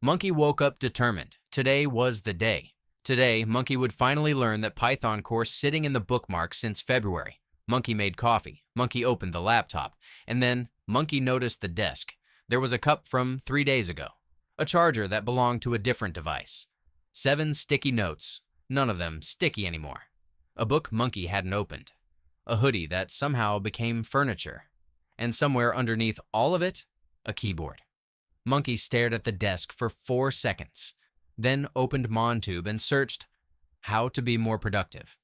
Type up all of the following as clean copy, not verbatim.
Monkey woke up determined. Today was the day. Today, Monkey would finally learn that Python course sitting in the bookmark since February. Monkey made coffee. Monkey opened the laptop. And then, Monkey noticed the desk. There was a cup from 3 days ago. A charger that belonged to a different device. 7 sticky notes. None of them sticky anymore. A book Monkey hadn't opened. A hoodie that somehow became furniture. And somewhere underneath all of it, a keyboard. Monkey stared at the desk for 4 seconds, then opened MonTube and searched how to be more productive.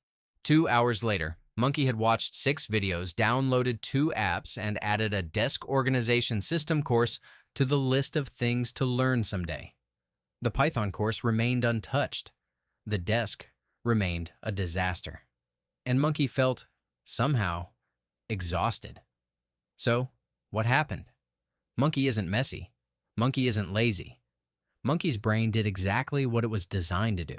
2 hours later, Monkey had watched 6 videos, downloaded 2 apps, and added a desk organization system course to the list of things to learn someday. The Python course remained untouched. The desk remained a disaster. And Monkey felt, somehow, exhausted. So, what happened? Monkey isn't messy. Monkey isn't lazy. Monkey's brain did exactly what it was designed to do,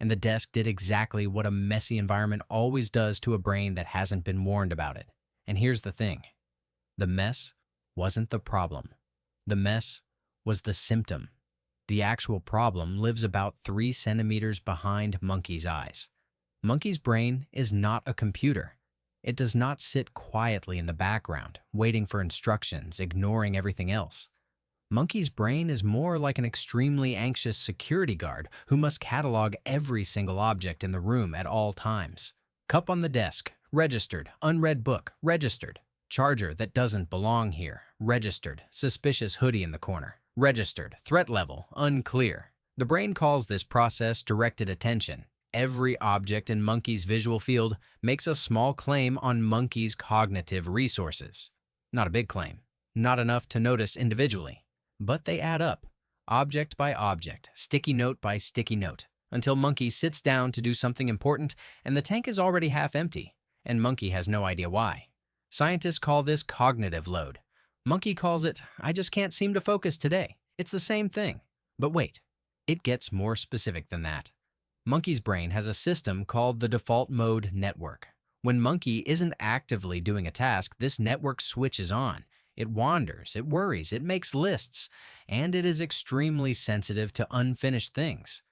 and the desk did exactly what a messy environment always does to a brain that hasn't been warned about it. And here's the thing. The mess wasn't the problem. The mess was the symptom. The actual problem lives about 3 centimeters behind Monkey's eyes. Monkey's brain is not a computer. It does not sit quietly in the background, waiting for instructions, ignoring everything else. Monkey's brain is more like an extremely anxious security guard who must catalog every single object in the room at all times. Cup on the desk, registered. Unread book, registered. Charger that doesn't belong here, registered. Suspicious hoodie in the corner, registered. Threat level, unclear. The brain calls this process directed attention. Every object in Monkey's visual field makes a small claim on Monkey's cognitive resources. Not a big claim, not enough to notice individually. But they add up, object by object, sticky note by sticky note, until Monkey sits down to do something important and the tank is already half empty, and Monkey has no idea why. Scientists call this cognitive load. Monkey calls it, I just can't seem to focus today. It's the same thing. But wait, it gets more specific than that. Monkey's brain has a system called the default mode network. When Monkey isn't actively doing a task, this network switches on. It wanders, it worries, it makes lists, and it is extremely sensitive to unfinished things.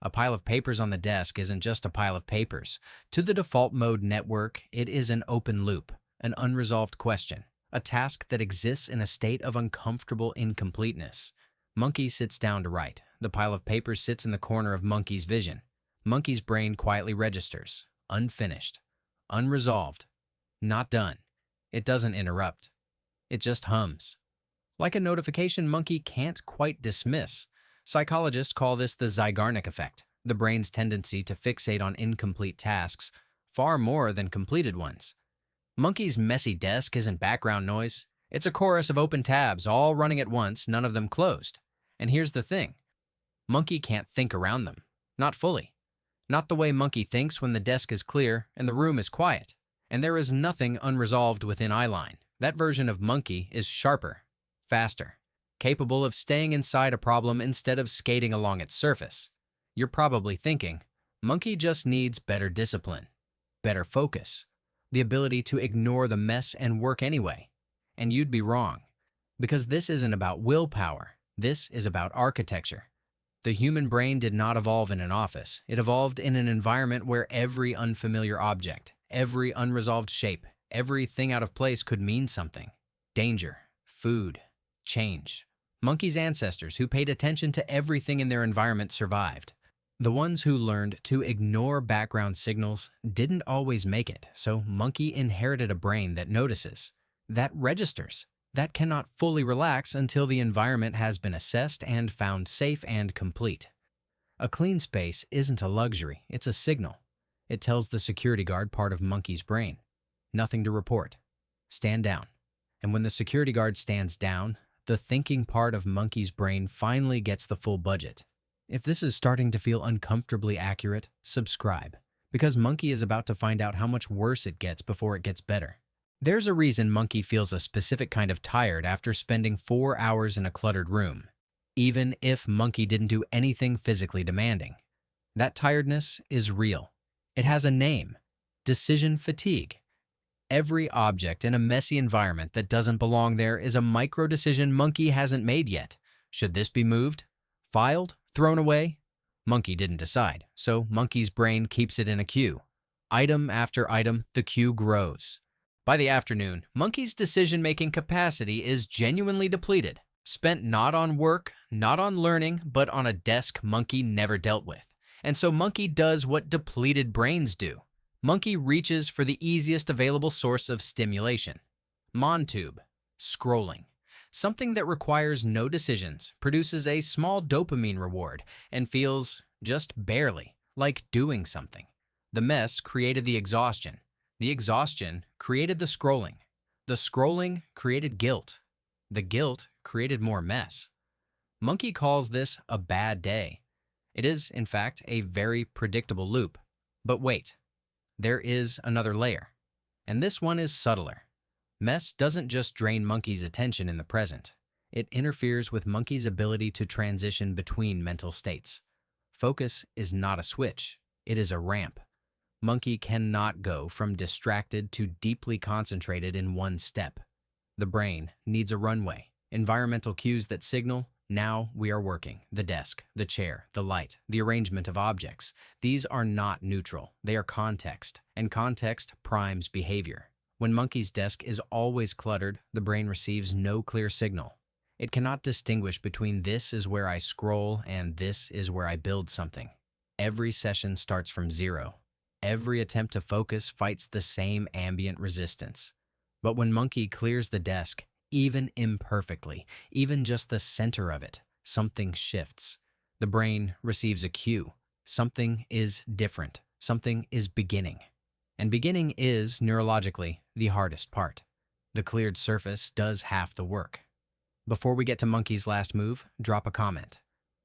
A pile of papers on the desk isn't just a pile of papers. To the default mode network, it is an open loop, an unresolved question, a task that exists in a state of uncomfortable incompleteness. Monkey sits down to write. The pile of papers sits in the corner of Monkey's vision. Monkey's brain quietly registers, unfinished, unresolved, not done. It doesn't interrupt. It just hums. Like a notification Monkey can't quite dismiss. Psychologists call this the Zeigarnik effect, the brain's tendency to fixate on incomplete tasks far more than completed ones. Monkey's messy desk isn't background noise. It's a chorus of open tabs, all running at once, none of them closed. And here's the thing. Monkey can't think around them. Not fully. Not the way Monkey thinks when the desk is clear and the room is quiet, and there is nothing unresolved within eyeline. That version of Monkey is sharper, faster, capable of staying inside a problem instead of skating along its surface. You're probably thinking, Monkey just needs better discipline, better focus, the ability to ignore the mess and work anyway. And you'd be wrong, because this isn't about willpower. This is about architecture. The human brain did not evolve in an office. It evolved in an environment where every unfamiliar object, every unresolved shape, everything out of place could mean something. Danger, food, change. Monkey's ancestors who paid attention to everything in their environment survived. The ones who learned to ignore background signals didn't always make it, so Monkey inherited a brain that notices, that registers, that cannot fully relax until the environment has been assessed and found safe and complete. A clean space isn't a luxury, it's a signal. It tells the security guard part of Monkey's brain. Nothing to report. Stand down. And when the security guard stands down, the thinking part of Monkey's brain finally gets the full budget. If this is starting to feel uncomfortably accurate, subscribe, because Monkey is about to find out how much worse it gets before it gets better. There's a reason Monkey feels a specific kind of tired after spending 4 hours in a cluttered room, even if Monkey didn't do anything physically demanding. That tiredness is real. It has a name: decision fatigue. Every object in a messy environment that doesn't belong there is a micro-decision Monkey hasn't made yet. Should this be moved? Filed? Thrown away? Monkey didn't decide, so Monkey's brain keeps it in a queue. Item after item, the queue grows. By the afternoon, Monkey's decision-making capacity is genuinely depleted, spent not on work, not on learning, but on a desk Monkey never dealt with. And so Monkey does what depleted brains do. Monkey reaches for the easiest available source of stimulation. MonTube. Scrolling. Something that requires no decisions, produces a small dopamine reward, and feels, just barely, like doing something. The mess created the exhaustion. The exhaustion created the scrolling. The scrolling created guilt. The guilt created more mess. Monkey calls this a bad day. It is, in fact, a very predictable loop. But wait, there is another layer. And this one is subtler. Mess doesn't just drain Monkey's attention in the present. It interferes with Monkey's ability to transition between mental states. Focus is not a switch. It is a ramp. Monkey cannot go from distracted to deeply concentrated in one step. The brain needs a runway, environmental cues that signal, now we are working. The desk, the chair, the light, the arrangement of objects. These are not neutral. They are context, and context primes behavior. When Monkey's desk is always cluttered, the brain receives no clear signal. It cannot distinguish between this is where I scroll and this is where I build something. Every session starts from zero. Every attempt to focus fights the same ambient resistance. But when Monkey clears the desk, even imperfectly, even just the center of it, something shifts. The brain receives a cue. Something is different. Something is beginning. And beginning is, neurologically, the hardest part. The cleared surface does half the work. Before we get to Monkey's last move, drop a comment.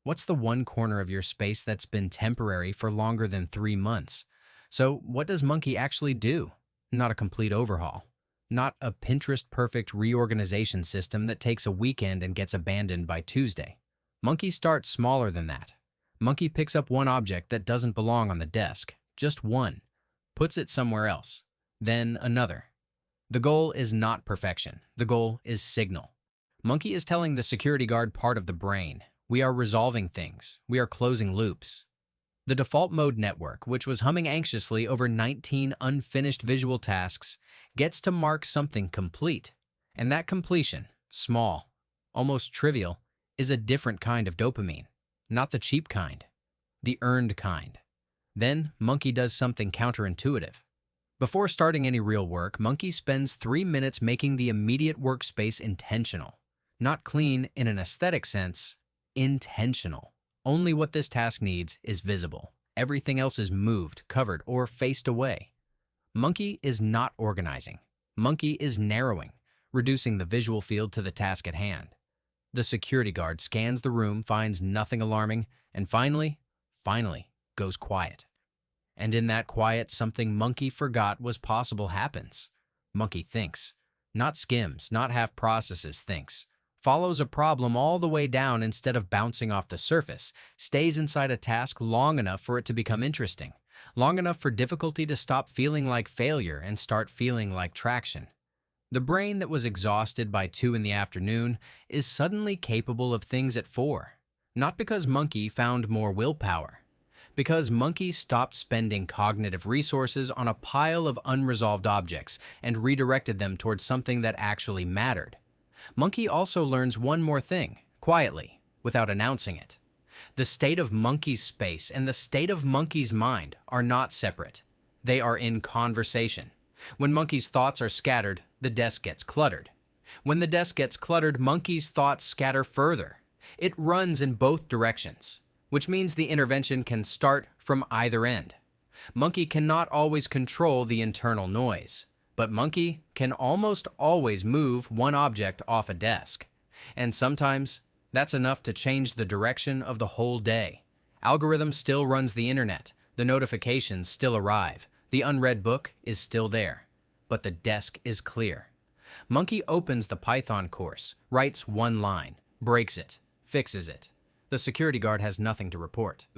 What's the one corner of your space that's been temporary for longer than 3 months? So what does Monkey actually do? Not a complete overhaul. Not a Pinterest-perfect reorganization system that takes a weekend and gets abandoned by Tuesday. Monkey starts smaller than that. Monkey picks up one object that doesn't belong on the desk, just one, puts it somewhere else, then another. The goal is not perfection. The goal is signal. Monkey is telling the security guard part of the brain, we are resolving things, we are closing loops. The default mode network, which was humming anxiously over 19 unfinished visual tasks, gets to mark something complete. And that completion, small, almost trivial, is a different kind of dopamine. Not the cheap kind, the earned kind. Then Monkey does something counterintuitive. Before starting any real work, Monkey spends 3 minutes making the immediate workspace intentional. Not clean in an aesthetic sense, intentional. Only what this task needs is visible. Everything else is moved, covered, or faced away. Monkey is not organizing. Monkey is narrowing, reducing the visual field to the task at hand. The security guard scans the room, finds nothing alarming, and finally, goes quiet. And in that quiet, something Monkey forgot was possible happens. Monkey thinks. Not skims, not half processes, thinks. Follows a problem all the way down instead of bouncing off the surface, stays inside a task long enough for it to become interesting, long enough for difficulty to stop feeling like failure and start feeling like traction. The brain that was exhausted by 2 in the afternoon is suddenly capable of things at 4, not because Monkey found more willpower, because Monkey stopped spending cognitive resources on a pile of unresolved objects and redirected them towards something that actually mattered. Monkey also learns one more thing, quietly, without announcing it. The state of Monkey's space and the state of Monkey's mind are not separate. They are in conversation. When Monkey's thoughts are scattered, the desk gets cluttered. When the desk gets cluttered, Monkey's thoughts scatter further. It runs in both directions, which means the intervention can start from either end. Monkey cannot always control the internal noise. But Monkey can almost always move one object off a desk. And sometimes, that's enough to change the direction of the whole day. Algorithm still runs the internet. The notifications still arrive. The unread book is still there. But the desk is clear. Monkey opens the Python course, writes one line, breaks it, fixes it. The security guard has nothing to report.